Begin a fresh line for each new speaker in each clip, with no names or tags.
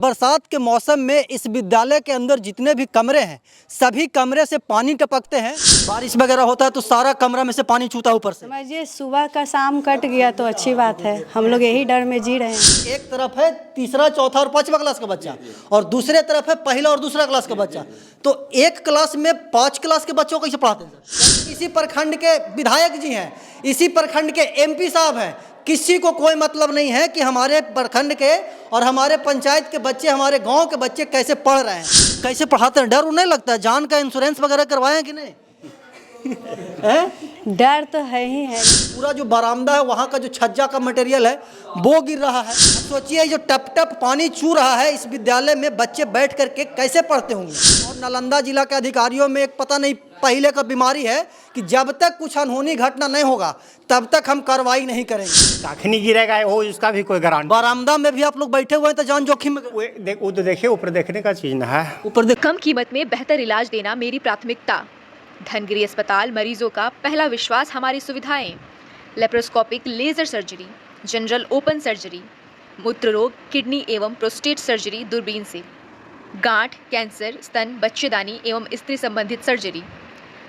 बरसात के मौसम में इस विद्यालय के अंदर जितने भी कमरे हैं सभी कमरे से पानी टपकते हैं। बारिश वगैरह होता है तो सारा कमरा में से पानी छूता ऊपर से।
समझिए सुबह का शाम कट गया तो अच्छी बात है, हम लोग यही डर में जी रहे हैं।
एक तरफ है तीसरा चौथा और पांचवा क्लास का बच्चा और दूसरे तरफ है पहला और दूसरा क्लास का बच्चा, तो एक क्लास में 5 क्लास के बच्चों को कैसे पढ़ाते हैं सर? इसी प्रखंड के विधायक जी हैं, इसी प्रखंड के एमपी साहब हैं, किसी को कोई मतलब नहीं है कि हमारे प्रखंड के और हमारे पंचायत के बच्चे, हमारे गांव के बच्चे कैसे पढ़ रहे हैं, कैसे पढ़ाते हैं। डर उन्हें लगता है? जान का इंश्योरेंस वगैरह करवाए हैं कि नहीं?
डर तो है ही है।
पूरा जो बरामदा है वहाँ का जो छज्जा का मटेरियल है वो गिर रहा है। सोचिए जो टप टप पानी छू रहा है इस विद्यालय में बच्चे बैठ करके कैसे पढ़ते होंगे। और नालंदा जिला के अधिकारियों में एक पता नहीं पहले का बीमारी है कि जब तक कुछ अनहोनी घटना नहीं होगा तब तक हम कार्रवाई नहीं करेंगे।
काखनी गिरेगा हो इसका भी कोई गारंटी।
बरामदा में भी आप लोग बैठे हुए हैं तो जान जोखिम में।
वो तो देखिए ऊपर देखने का चीज ना है।
ऊपर देख।
कम कीमत में बेहतर इलाज देना मेरी प्राथमिकता। धनगिरी अस्पताल मरीजों का पहला विश्वास हमारी सुविधाएं। Laparoscopic laser surgery, general open surgery, मूत्र रोग, किडनी एवं प्रोस्टेट सर्जरी दूरबीन से, गांठ, कैंसर, स्तन, बच्चेदानी एवं स्त्री संबंधित surgery,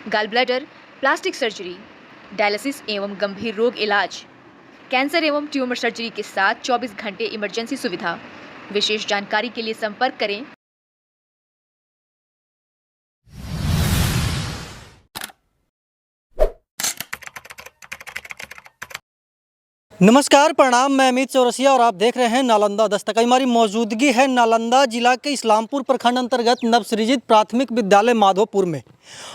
gall bladder, plastic surgery, dialysis एवं गंभीर रोग इलाज, कैंसर एवं ट्यूमर सर्जरी के साथ 24 घंटे इमरजेंसी सुविधा। विशेष जानकारी के लिए संपर्क करें।
नमस्कार, प्रणाम। मैं अमित चौरसिया और आप देख रहे हैं नालंदा दस्तक। हमारी मौजूदगी है नालंदा जिला के इस्लामपुर प्रखंड अंतर्गत नवसृजित प्राथमिक विद्यालय माधोपुर में।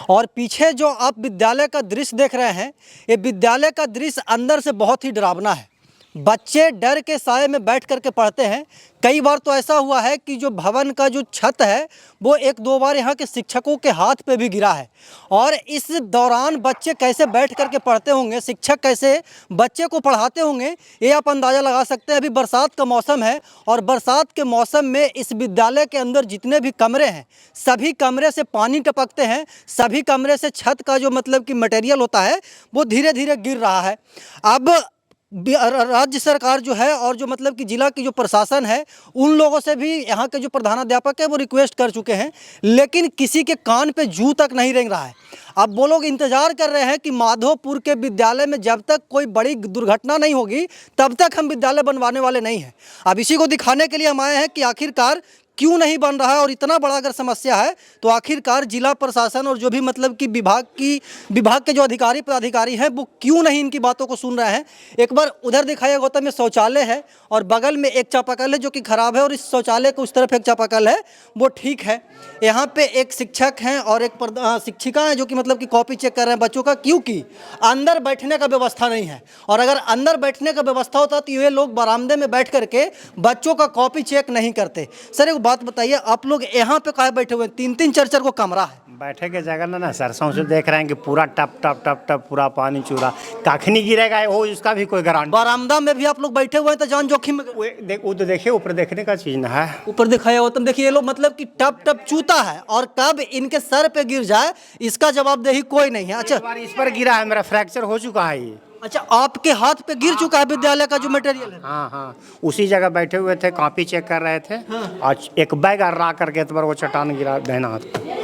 और पीछे जो आप विद्यालय का दृश्य देख रहे हैं, ये विद्यालय का दृश्य अंदर से बहुत ही डरावना है। बच्चे डर के साए में बैठ करके पढ़ते हैं। कई बार तो ऐसा हुआ है कि जो भवन का जो छत है वो 1-2 बार यहाँ के शिक्षकों के हाथ पे भी गिरा है। और इस दौरान बच्चे कैसे बैठ करके पढ़ते होंगे, शिक्षक कैसे बच्चे को पढ़ाते होंगे, ये आप अंदाज़ा लगा सकते हैं। अभी बरसात का मौसम है और बरसात के मौसम में इस विद्यालय के अंदर जितने भी कमरे हैं सभी कमरे से पानी टपकते हैं। सभी कमरे से छत का जो मतलब कि मटेरियल होता है वो धीरे धीरे गिर रहा है। अब राज्य सरकार जो है और जो मतलब कि ज़िला की जो प्रशासन है उन लोगों से भी यहाँ के जो प्रधानाध्यापक है वो रिक्वेस्ट कर चुके हैं, लेकिन किसी के कान पे जू तक नहीं रेंग रहा है। अब वो लोग इंतज़ार कर रहे हैं कि माधोपुर के विद्यालय में जब तक कोई बड़ी दुर्घटना नहीं होगी तब तक हम विद्यालय बनवाने वाले नहीं हैं। अब इसी को दिखाने के लिए हम आए हैं कि आखिरकार क्यों नहीं बन रहा है, और इतना बड़ा अगर समस्या है तो आखिरकार जिला प्रशासन और जो भी मतलब कि विभाग के जो अधिकारी पदाधिकारी हैं वो क्यों नहीं इनकी बातों को सुन रहे हैं। एक बार उधर दिखाइए गौतम, में शौचालय है और बगल में एक चापाकल है जो कि ख़राब है, और इस शौचालय के उस तरफ एक चापाकल है वो ठीक है। यहाँ पे एक शिक्षक हैं और एक शिक्षिका हैं जो कि मतलब कि कॉपी चेक कर रहे हैं बच्चों का, क्योंकि अंदर बैठने का व्यवस्था नहीं है। और अगर अंदर बैठने का व्यवस्था होता तो ये लोग बरामदे में बैठ करके बच्चों का कॉपी चेक नहीं करते। सर एक बात बताइए, आप लोग यहाँ पे काहे बैठे हुए हैं? 3-3 4-4 को कमरा है,
बैठे के जगह ना सरसों से देख रहे हैं कि पूरा टप टप टप टप पूरा पानी चूरा। काखनी गिरेगा हो इसका भी कोई गारंटी।
बरामदा में भी आप लोग बैठे हुए हैं तो जान जोखिम में।
वो तो देखिए ऊपर देखने का चीज ना है।
ऊपर दिखाया हो तुम, देखिए ये लोग मतलब कि टप टप चूता है और कब इनके सर पे गिर जाए इसका जवाबदेही कोई नहीं है। अच्छा,
इस पर गिरा है, मेरा फ्रैक्चर हो चुका है ये।
अच्छा, आपके हाथ पे गिर चुका है विद्यालय का जो मटेरियल है?
हाँ, उसी जगह बैठे हुए थे, कॉपी चेक कर रहे थे। आज एक बैग रा करके तो वो चट्टान गिरा देना हाथ पे।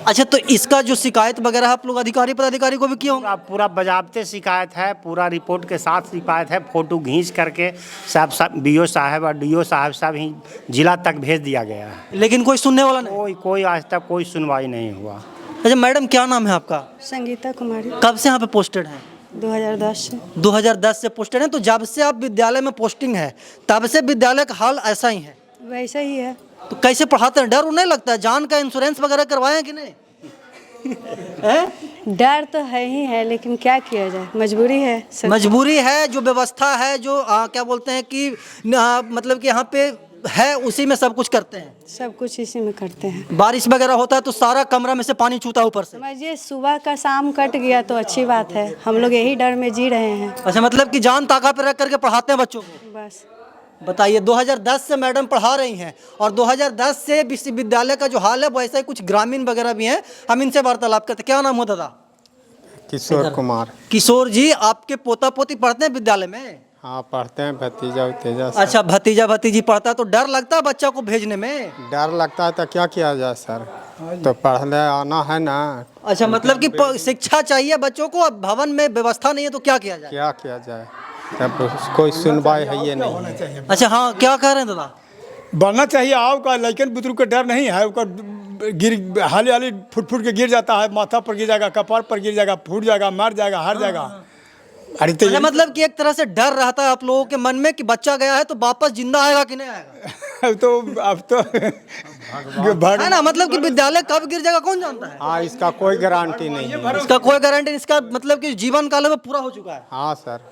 अच्छा, तो इसका जो शिकायत वगैरह आप लोग अधिकारी पदाधिकारी को भी किया होगा?
पूरा बजाबते शिकायत है, पूरा रिपोर्ट के साथ शिकायत है, फोटो खींच करके सब बीओ साहब और डीओ साहब सब ही जिला तक भेज दिया गया है,
लेकिन कोई सुनने वाला नहीं।
कोई आज तक कोई सुनवाई नहीं हुआ।
अच्छा मैडम, क्या नाम है आपका?
संगीता कुमारी।
कब से यहाँ पे पोस्टेड हैं?
2010 से।
2010 से पोस्टेड हैं, तो जब से आप विद्यालय में पोस्टिंग है तब से विद्यालय का हाल ऐसा ही है?
वैसा ही है।
तो कैसे पढ़ाते हैं? डर उन्हें लगता है? जान का इंश्योरेंस वगैरह करवाए हैं कि नहीं?
डर तो है ही है, लेकिन क्या किया जाए, मजबूरी है।
मजबूरी है, जो व्यवस्था है जो क्या बोलते हैं कि मतलब कि यहाँ पे है उसी में सब कुछ करते हैं।
सब कुछ इसी में करते हैं।
बारिश वगैरह होता है तो सारा कमरा में से पानी छूता ऊपर से।
समझिए सुबह का शाम कट गया तो अच्छी बात है, हम लोग यही डर में जी रहे हैं।
अच्छा, मतलब कि जान ताका पे रख करके पढ़ाते हैं बच्चों को?
बस
बताइए, 2010 से मैडम पढ़ा रही हैं और 2010 से विश्वविद्यालय का जो हाल है वैसा ही कुछ ग्रामीण वगैरह भी हैं, हम इनसे वार्तालाप करते। क्या नाम हो दादा?
किशोर कुमार।
किशोर जी, आपके पोता पोती पढ़ते हैं विद्यालय में?
हाँ पढ़ते हैं भतीजा उतीजा सब।
अच्छा, भतीजा भतीजी पढ़ता है तो डर लगता है बच्चा को भेजने में?
डर लगता है तो क्या किया जाए सर, तो पढ़ने आना है ना।
अच्छा, मतलब कि शिक्षा चाहिए बच्चों को, अब भवन में व्यवस्था नहीं है तो क्या किया जाए?
क्या किया जाए, तब कोई सुनवाई है ये नहीं है।
अच्छा, हाँ, क्या कह रहे हैं दादा?
बढ़ना चाहिए आपका, लेकिन बुजुर्ग का डर नहीं है। उसका गिर हाली हाली फुट फुट के गिर जाता है, माथा पर गिर जाएगा, कपार पर गिर जाएगा, फूट जाएगा, मर जाएगा, हार जाएगा। अरे तो
अच्छा, मतलब कि एक तरह से डर रहता है आप लोगों के मन में कि बच्चा गया है तो वापस जिंदा आएगा कि नहीं आएगा?
अब तो
है ना, मतलब कि विद्यालय कब गिर जाएगा कौन जानता है?
हाँ, इसका कोई गारंटी नहीं है।
इसका कोई गारंटी, इसका मतलब कि जीवन काल में पूरा हो चुका है।
हाँ सर।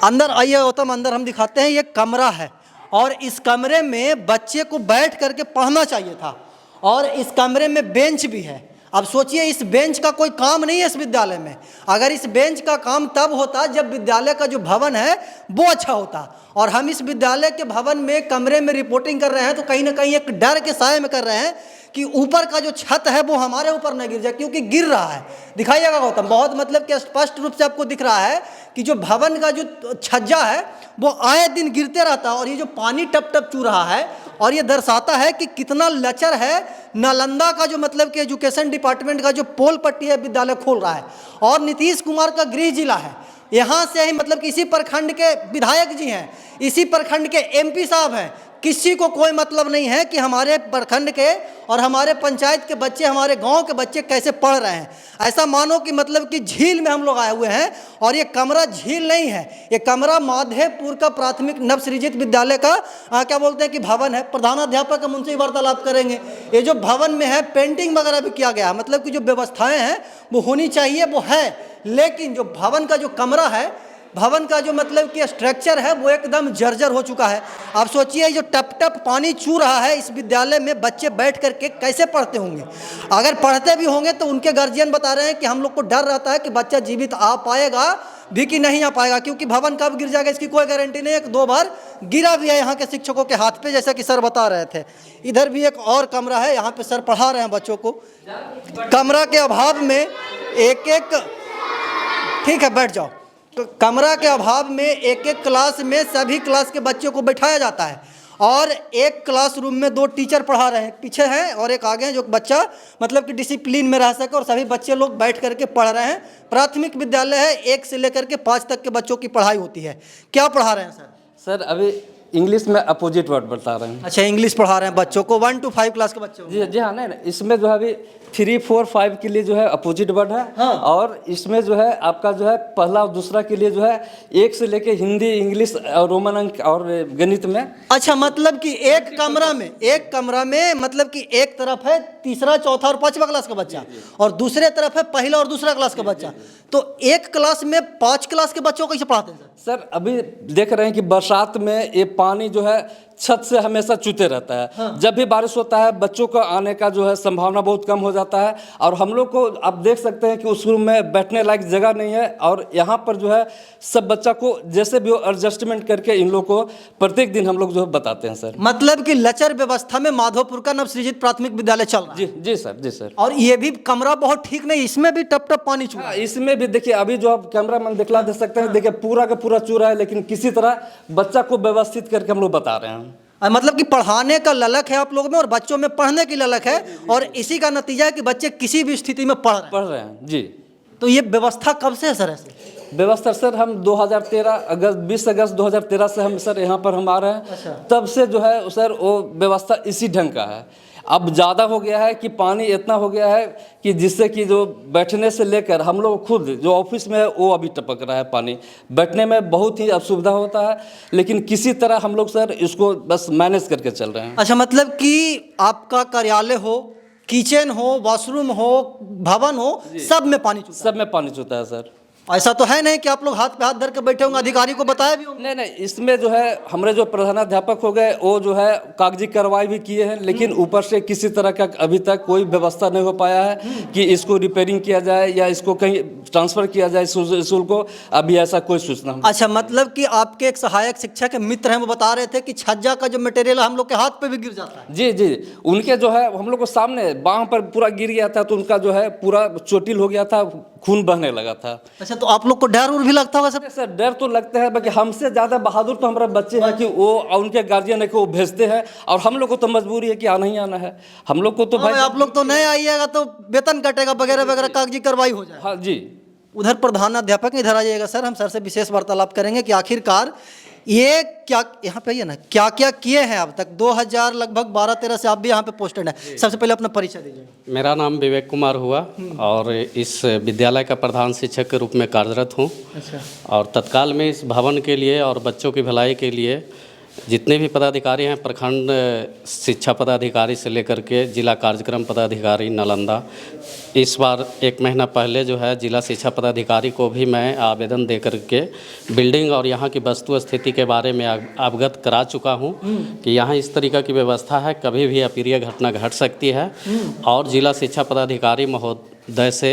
अंदर आइए गौतम, अंदर हम दिखाते हैं। ये कमरा है और इस कमरे में बच्चे को बैठ करके पढ़ना चाहिए था और इस कमरे में बेंच भी है। अब सोचिए, इस बेंच का कोई काम नहीं है इस विद्यालय में। अगर इस बेंच का काम तब होता जब विद्यालय का जो भवन है वो अच्छा होता, और हम इस विद्यालय के भवन में कमरे में रिपोर्टिंग कर रहे हैं तो कहीं ना कहीं एक डर के साए में कर रहे हैं कि ऊपर का जो छत है वो हमारे ऊपर न गिर जाए, क्योंकि गिर रहा है। दिखाइएगा गौतम, बहुत मतलब कि स्पष्ट रूप से आपको दिख रहा है कि जो भवन का जो छज्जा है वो आए दिन गिरते रहता है और ये जो पानी टप टप चू रहा है, और ये दर्शाता है कि कितना लचर है नालंदा का जो मतलब कि एजुकेशन डिपार्टमेंट का जो पोल पट्टी है विद्यालय खोल रहा है। और नीतीश कुमार का गृह जिला है, यहाँ से ही मतलब कि इसी प्रखंड के विधायक जी हैं, इसी प्रखंड के एमपी साहब हैं। किसी को कोई मतलब नहीं है कि हमारे प्रखंड के और हमारे पंचायत के बच्चे, हमारे गांव के बच्चे कैसे पढ़ रहे हैं। ऐसा मानो कि मतलब कि झील में हम लोग आए हुए हैं, और ये कमरा झील नहीं है, ये कमरा माधेपुर का प्राथमिक नवसृजित विद्यालय का क्या बोलते हैं कि भवन है। प्रधानाध्यापक हम उनसे वार्तालाप करेंगे। ये जो भवन में है पेंटिंग वगैरह भी किया गया है, मतलब कि जो व्यवस्थाएं हैं वो होनी चाहिए वो है, लेकिन जो भवन का जो कमरा है, भवन का जो मतलब कि स्ट्रक्चर है वो एकदम जर्जर हो चुका है। आप सोचिए, जो टप टप पानी चू रहा है इस विद्यालय में, बच्चे बैठ करके कैसे पढ़ते होंगे? अगर पढ़ते भी होंगे तो उनके गार्जियन बता रहे हैं कि हम लोग को डर रहता है कि बच्चा जीवित आ पाएगा भी कि नहीं आ पाएगा, क्योंकि भवन कब गिर जाएगा इसकी कोई गारंटी नहीं है। 2 बार गिरा भी है यहाँ के शिक्षकों के हाथ पे, जैसा कि सर बता रहे थे। इधर भी एक और कमरा है, यहाँ पे सर पढ़ा रहे हैं बच्चों को। कमरा के अभाव में एक ठीक है बैठ जाओ, तो कमरा के अभाव में एक क्लास में सभी क्लास के बच्चों को बैठाया जाता है, और एक क्लासरूम में 2 टीचर पढ़ा रहे हैं, पीछे हैं और एक आगे हैं, जो बच्चा मतलब कि डिसिप्लिन में रह सके, और सभी बच्चे लोग बैठ करके पढ़ रहे हैं। प्राथमिक विद्यालय है, 1 से लेकर के 5 तक के बच्चों की पढ़ाई होती है। क्या पढ़ा रहे हैं सर?
सर अभी इंग्लिश में अपोजिट वर्ड बता रहे हैं।
अच्छा, इंग्लिश पढ़ा रहे हैं बच्चों को, 1 to 5 क्लास के बच्चों को।
जी जी हाँ, नहीं नहीं, इसमें जो है अभी 3, 4, 5 के लिए जो है अपोजिट वर्ड है।
हाँ।
और इसमें जो है आपका जो है पहला और दूसरा के लिए जो है 1 से लेके हिंदी, इंग्लिश और रोमन अंक और गणित में।
अच्छा, मतलब कि एक कमरा में मतलब कि एक तरफ है तीसरा, चौथा और 5वां क्लास का बच्चा, और दूसरे तरफ है पहला और दूसरा क्लास का बच्चा। तो एक क्लास में 5 क्लास के बच्चों को कैसे पढ़ाते हैं सर?
सर अभी देख रहे हैं कि बरसात में ये पानी जो है छत से हमेशा चूते रहता है। हाँ। जब भी बारिश होता है बच्चों को आने का जो है संभावना बहुत कम हो जाता है, और हम लोग को आप देख सकते हैं कि उस रूम में बैठने लायक जगह नहीं है, और यहाँ पर जो है सब बच्चा को जैसे भी एडजस्टमेंट करके इन लोग को प्रत्येक दिन हम लोग जो है बताते हैं सर।
मतलब कि लचर व्यवस्था में माधोपुर का नवसृजित प्राथमिक विद्यालय चल रहा है।
जी जी सर, जी सर।
और ये भी कमरा बहुत ठीक नहीं, इसमें भी टप टप पानी चूहा है।
इसमें भी देखिए, अभी जो आप कैमरा मैन दिखला दे सकते हैं, देखिए पूरा का पूरा चूरा है, लेकिन किसी तरह बच्चा को व्यवस्थित करके हम लोग बता रहे हैं।
मतलब कि पढ़ाने का ललक है आप लोगों में और बच्चों में पढ़ने की ललक है, और इसी का नतीजा है कि बच्चे किसी भी स्थिति में पढ़ रहे हैं।
जी।
तो ये व्यवस्था कब से है सर? ऐसे
व्यवस्था सर हम 20 अगस्त 2013 से हम सर यहाँ पर हम आ रहे हैं।
अच्छा।
तब से जो है सर वो व्यवस्था इसी ढंग का है। अब ज़्यादा हो गया है कि पानी इतना हो गया है कि जिससे कि जो बैठने से लेकर हम लोग खुद जो ऑफिस में है वो अभी टपक रहा है पानी, बैठने में बहुत ही असुविधा होता है, लेकिन किसी तरह हम लोग सर इसको बस मैनेज करके चल रहे हैं।
अच्छा, मतलब कि आपका कार्यालय हो, किचन हो, वॉशरूम हो, भवन हो, सब में पानी चूता है?
सब में पानी चूता है सर।
ऐसा तो है नहीं कि आप लोग हाथ पे हाथ धर के बैठे होंगे, अधिकारी को बताया भी होंगे?
नहीं नहीं, इसमें जो है हमारे जो प्रधानाध्यापक हो गए वो जो है कागजी कार्रवाई भी किए हैं, लेकिन ऊपर से किसी तरह का अभी तक कोई व्यवस्था नहीं हो पाया है कि इसको रिपेयरिंग किया जाए या इसको कहीं ट्रांसफर किया जाए स्कूल को। अभी ऐसा कोई सूचना नहीं।
अच्छा, मतलब कि आपके एक सहायक शिक्षक के मित्र हैं, वो बता रहे थे कि छज्जा का जो मटेरियल है हम लोग के हाथ पे भी गिर जाता है।
जी जी, उनके जो है हम लोग को सामने बांह पर पूरा गिर गया था, तो उनका जो है पूरा चोटिल हो गया था, खून बहने लगा था।
अच्छा, अच्छा, तो आप लोग को डर उर भी लगता होगा सब?
सर डर तो लगता है, बाकी हमसे ज़्यादा बहादुर तो हमारे बच्चे हैं कि वो उनके गार्जियन है कि वो भेजते हैं, और हम लोग को तो मजबूरी है कि आना ही आना है। हम लोग को तो
भाई
भाई
आप लोग तो नहीं आइएगा तो वेतन कटेगा वगैरह वगैरह, कागजी कार्रवाई हो जाए।
हाँ जी।
उधर प्रधानाध्यापक इधर आ जाइएगा सर, हम सर से विशेष वार्तालाप करेंगे कि आखिरकार ये क्या, यहाँ पे आइए ना, क्या क्या किए हैं अब तक। 2000 लगभग 12-13 से आप भी यहाँ पे पोस्टेड हैं। सबसे पहले अपना परिचय दीजिए।
मेरा नाम विवेक कुमार हुआ और इस विद्यालय का प्रधान शिक्षक के रूप में कार्यरत हूँ।
अच्छा।
और तत्काल में इस भवन के लिए और बच्चों की भलाई के लिए जितने भी पदाधिकारी हैं, प्रखंड शिक्षा पदाधिकारी से लेकर के जिला कार्यक्रम पदाधिकारी नालंदा, इस बार 1 महीना पहले जो है जिला शिक्षा पदाधिकारी को भी मैं आवेदन दे करके बिल्डिंग और यहाँ की वस्तु स्थिति के बारे में अवगत करा चुका हूँ कि यहाँ इस तरीक़ा की व्यवस्था है, कभी भी अप्रिय घटना घट सकती है। और जिला शिक्षा पदाधिकारी महोदय से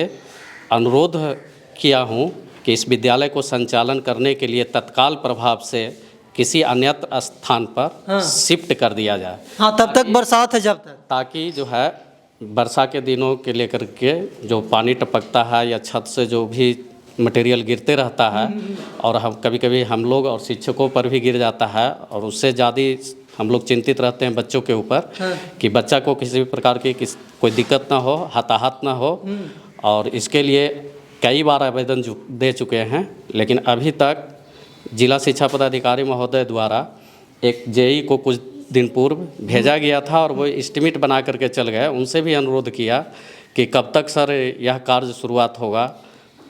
अनुरोध किया हूँ कि इस विद्यालय को संचालन करने के लिए तत्काल प्रभाव से किसी अन्यत्र स्थान पर शिफ्ट कर दिया जाए।
हाँ, तब तक बरसात है जब तक,
ताकि जो है वर्षा के दिनों के लेकर के जो पानी टपकता है या छत से जो भी मटेरियल गिरते रहता है, और हम कभी कभी हम लोग और शिक्षकों पर भी गिर जाता है, और उससे ज़्यादा हम लोग चिंतित रहते हैं बच्चों के ऊपर कि बच्चा को किसी भी प्रकार की कोई दिक्कत ना हो, हताहत ना हो। और इसके लिए कई बार आवेदन दे चुके हैं, लेकिन अभी तक जिला शिक्षा पदाधिकारी महोदय द्वारा एक जेई को कुछ दिन पूर्व भेजा गया था और वो एस्टीमेट बना करके चल गए। उनसे भी अनुरोध किया कि कब तक सर यह कार्य शुरुआत होगा,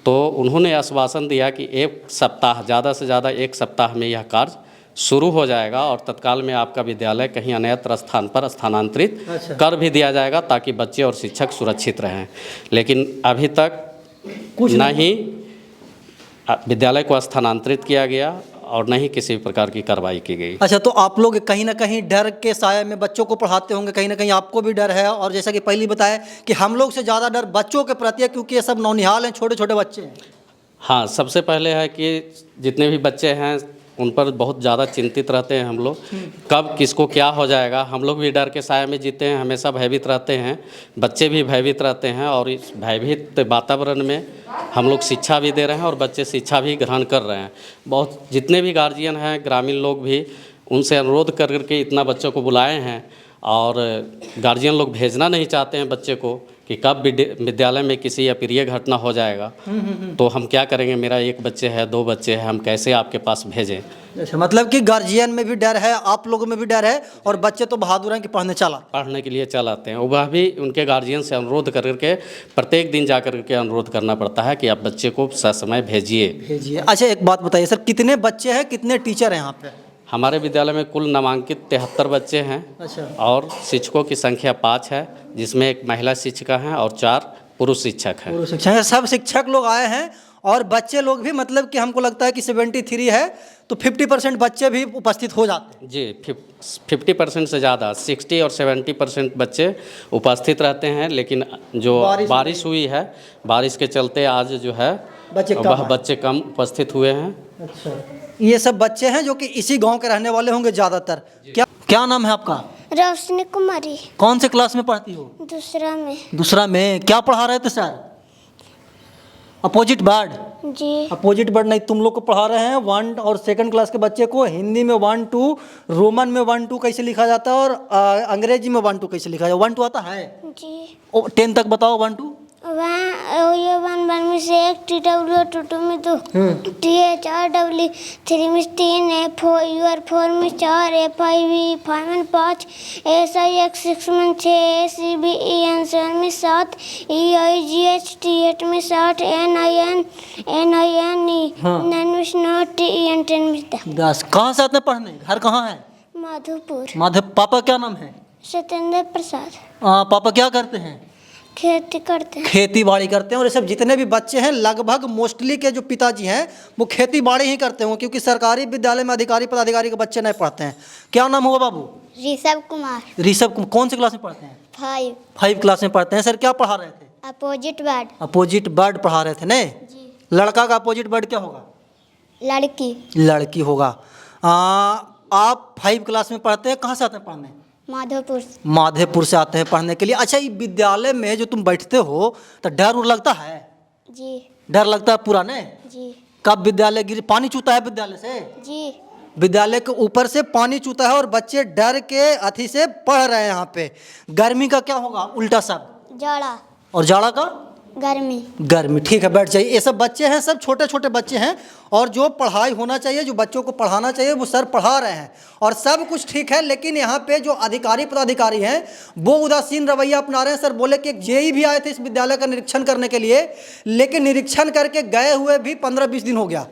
तो उन्होंने आश्वासन दिया कि 1 सप्ताह, ज़्यादा से ज़्यादा 1 सप्ताह में यह कार्य शुरू हो जाएगा और तत्काल में आपका विद्यालय कहीं अन्यत्र स्थान पर स्थानांतरित कर भी दिया जाएगा, ताकि बच्चे और शिक्षक सुरक्षित रहें। लेकिन अभी तक कुछ नहीं विद्यालय को स्थानांतरित किया गया और न ही किसी प्रकार की कार्रवाई की गई।
अच्छा, तो आप लोग कहीं ना कहीं डर के साये में बच्चों को पढ़ाते होंगे, कहीं ना कहीं आपको भी डर है। और जैसा कि पहले बताया कि हम लोग से ज़्यादा डर बच्चों के प्रति है, क्योंकि ये सब नौनिहाल हैं, छोटे छोटे बच्चे हैं।
हाँ, सबसे पहले है कि जितने भी बच्चे हैं उन पर बहुत ज़्यादा चिंतित रहते हैं हम लोग, कब किसको क्या हो जाएगा। हम लोग भी डर के साये में जीते हैं, हमेशा भयभीत रहते हैं, बच्चे भी भयभीत रहते हैं। और इस भयभीत वातावरण में हम लोग शिक्षा भी दे रहे हैं और बच्चे शिक्षा भी ग्रहण कर रहे हैं। बहुत जितने भी गार्जियन हैं, ग्रामीण लोग भी, उनसे अनुरोध कर करके इतना बच्चों को बुलाए हैं। और गार्जियन लोग भेजना नहीं चाहते हैं बच्चे को कि कब विद्यालय में किसी अप्रिय घटना हो जाएगा तो हम क्या करेंगे, मेरा 1 बच्चे है, 2 बच्चे हैं, हम कैसे आपके पास भेजें।
अच्छा, मतलब कि गार्जियन में भी डर है, आप लोगों में भी डर है, और बच्चे तो बहादुर हैं कि पढ़ने
के लिए चल आते हैं। वह भी उनके गार्जियन से अनुरोध करके प्रत्येक दिन जा कर के अनुरोध करना पड़ता है कि आप बच्चे को ससमय भेजिए।
अच्छा, एक बात बताइए सर, कितने बच्चे हैं, कितने टीचर हैं यहाँ पे?
हमारे विद्यालय में कुल नामांकित 73 बच्चे हैं।
अच्छा।
और शिक्षकों की संख्या 5 है, जिसमें 1 महिला शिक्षिका हैं और 4 पुरुष शिक्षक हैं।
पुरुष शिक्षक, सब शिक्षक लोग आए हैं और बच्चे लोग भी, मतलब कि हमको लगता है कि 73 है तो 50% बच्चे भी उपस्थित हो जाते हैं।
जी, 50% से ज़्यादा 60 और 70% बच्चे उपस्थित रहते हैं। लेकिन जो बारिश हुई है, बारिश के चलते आज जो है बच्चे कम उपस्थित हुए हैं।
अच्छा, ये सब बच्चे हैं जो कि इसी गांव के रहने वाले होंगे ज़्यादातर। क्या नाम है आपका?
रोशनी कुमारी।
कौन से क्लास में पढ़ती हो?
दूसरा में।
क्या पढ़ा रहे थे सर? Opposite word?
जी।
अपोजिट वर्ड नहीं, तुम लोग को पढ़ा रहे हैं 1 और 2nd क्लास के बच्चे को हिंदी में 1 2, रोमन में 1 2 कैसे लिखा जाता है, और अंग्रेजी में 1 2 कैसे लिखा जाता है। 1 2 आता है
जी।
10 तक बताओ 1 2।
1 में से 1, TW 2 में 2, THRW 3 में 3, FOUR 4 में 4, FIV 5 में 5, SIX 6 में 6, CBEN 7 में 7, EIGH 8 में 7, NINE 9 में 9, TEN 10 में
10। कहाँ से आते हैं पढ़ने? घर कहाँ है?
माधोपुर।
पापा क्या नाम है?
सत्येंद्र प्रसाद।
पापा क्या करते हैं?
खेती करते हैं।
खेती बाड़ी करते हैं। और ये सब जितने भी बच्चे हैं लगभग मोस्टली के जो पिताजी हैं वो खेती बाड़ी ही करते होंगे, क्योंकि सरकारी विद्यालय में अधिकारी पदाधिकारी के बच्चे नहीं पढ़ते हैं। क्या नाम हुआ बाबू?
ऋषभ कुमार।
ऋषभ कुमार। कौन सी क्लास में पढ़ते हैं? 5 क्लास में पढ़ते हैं। सर क्या पढ़ा रहे थे?
Opposite word.
अपोजिट वर्ड पढ़ा रहे थे नहीं? लड़का का अपोजिट वर्ड क्या होगा? लड़की होगा। आप 5 क्लास में पढ़ते हैं। कहाँ से आते हैं पढ़ने? माधोपुर से आते हैं पढ़ने के लिए। अच्छा, ये विद्यालय में जो तुम बैठते हो तो डर उर लगता है?
जी।
डर लगता है पुराने?
जी
कब विद्यालय गिर पानी चूता है विद्यालय से?
जी
विद्यालय के ऊपर से पानी चूता है और बच्चे डर के अथी से पढ़ रहे हैं यहाँ पे। गर्मी का क्या होगा उल्टा सब?
जाड़ा
और जाड़ा का?
गर्मी।
गर्मी। ठीक है, बैठ जाइए। ये सब बच्चे हैं, सब छोटे छोटे बच्चे हैं और जो पढ़ाई होना चाहिए, जो बच्चों को पढ़ाना चाहिए वो सर पढ़ा रहे हैं और सब कुछ ठीक है। लेकिन यहाँ पे जो अधिकारी पदाधिकारी हैं वो उदासीन रवैया अपना रहे हैं। सर बोले कि एक जेई भी आए थे इस विद्यालय का निरीक्षण करने के लिए, लेकिन निरीक्षण करके गए हुए भी 15-20 दिन हो गया,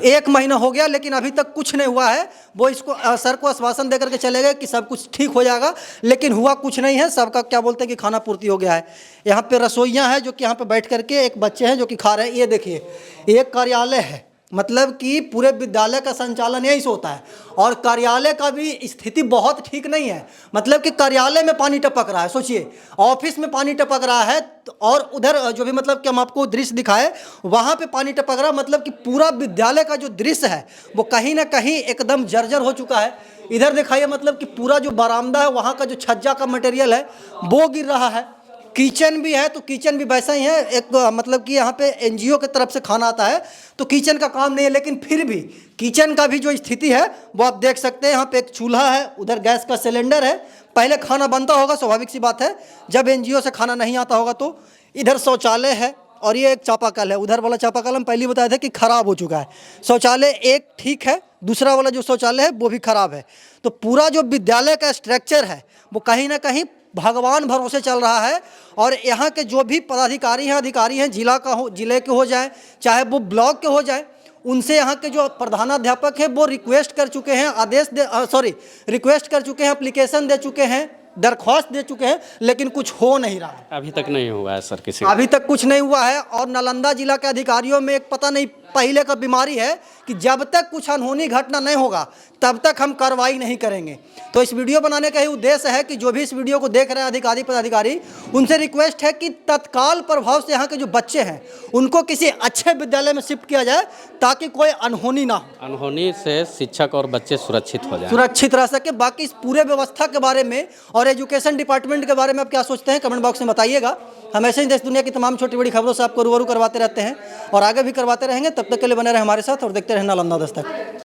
एक महीना हो गया, लेकिन अभी तक कुछ नहीं हुआ है। वो इसको सर को आश्वासन दे करके चले गए कि सब कुछ ठीक हो जाएगा, लेकिन हुआ कुछ नहीं है। सबका क्या बोलते हैं कि खाना पूर्ति हो गया है। यहाँ पे रसोइयाँ हैं जो कि यहाँ पे बैठ करके एक बच्चे हैं जो कि खा रहे हैं। ये देखिए, एक कार्यालय है, मतलब कि पूरे विद्यालय का संचालन यहीं से होता है और कार्यालय का भी स्थिति बहुत ठीक नहीं है। मतलब कि कार्यालय में पानी टपक रहा है, सोचिए, ऑफिस में पानी टपक रहा है और उधर जो भी मतलब कि हम आपको दृश्य दिखाए वहाँ पे पानी टपक रहा है। मतलब कि पूरा विद्यालय का जो दृश्य है वो कहीं ना कहीं एकदम जर्जर हो चुका है। इधर दिखाइए, मतलब कि पूरा जो बरामदा है वहाँ का जो छज्जा का मटेरियल है वो गिर रहा है। किचन भी है तो किचन भी वैसा ही है। एक मतलब कि यहाँ पे एनजीओ की तरफ से खाना आता है तो किचन का काम नहीं है, लेकिन फिर भी किचन का भी जो स्थिति है वो आप देख सकते हैं। यहाँ पे एक चूल्हा है, उधर गैस का सिलेंडर है। पहले खाना बनता होगा, स्वाभाविक सी बात है, जब एनजीओ से खाना नहीं आता होगा तो। इधर शौचालय है और ये एक चापाकल है। उधर वाला चापाकल हम पहले बताया था कि खराब हो चुका है। शौचालय एक ठीक है, दूसरा वाला जो शौचालय है वो भी खराब है। तो पूरा जो विद्यालय का स्ट्रक्चर है वो कहीं ना कहीं भगवान भरोसे चल रहा है। और यहाँ के जो भी पदाधिकारी हैं, अधिकारी हैं, जिले के हो जाए चाहे वो ब्लॉक के हो जाए, उनसे यहाँ के जो प्रधानाध्यापक हैं वो रिक्वेस्ट कर चुके हैं, रिक्वेस्ट कर चुके हैं, एप्लीकेशन दे चुके हैं, दरख्वास्त दे चुके हैं, लेकिन कुछ हो नहीं रहा है।
अभी तक नहीं हुआ है सर, किसी
अभी तक कुछ नहीं हुआ है। और नालंदा जिला के अधिकारियों में एक पता नहीं पहले का बीमारी है कि जब तक कुछ अनहोनी घटना नहीं होगा तब तक हम कार्रवाई नहीं करेंगे। तो इस वीडियो बनाने का ही उद्देश्य है कि जो भी इस वीडियो को देख रहे हैं अधिकारी पदाधिकारी, उनसे रिक्वेस्ट है कि तत्काल प्रभाव से यहाँ के जो बच्चे हैं उनको किसी अच्छे विद्यालय में शिफ्ट किया जाए ताकि कोई अनहोनी ना हो।
अनहोनी से शिक्षक और बच्चे सुरक्षित हो जाए,
सुरक्षित रह सके। बाकी इस पूरे व्यवस्था के बारे में और एजुकेशन डिपार्टमेंट के बारे में आप क्या सोचते हैं, कमेंट बॉक्स में बताइएगा। हम ऐसे ही देश दुनिया की तमाम छोटी बड़ी खबरों से आपको रूबरू करवाते रहते हैं और आगे भी करवाते रहेंगे। तब तक के लिए बने रहे हमारे साथ और देखते रहें नालंदा दस्तक।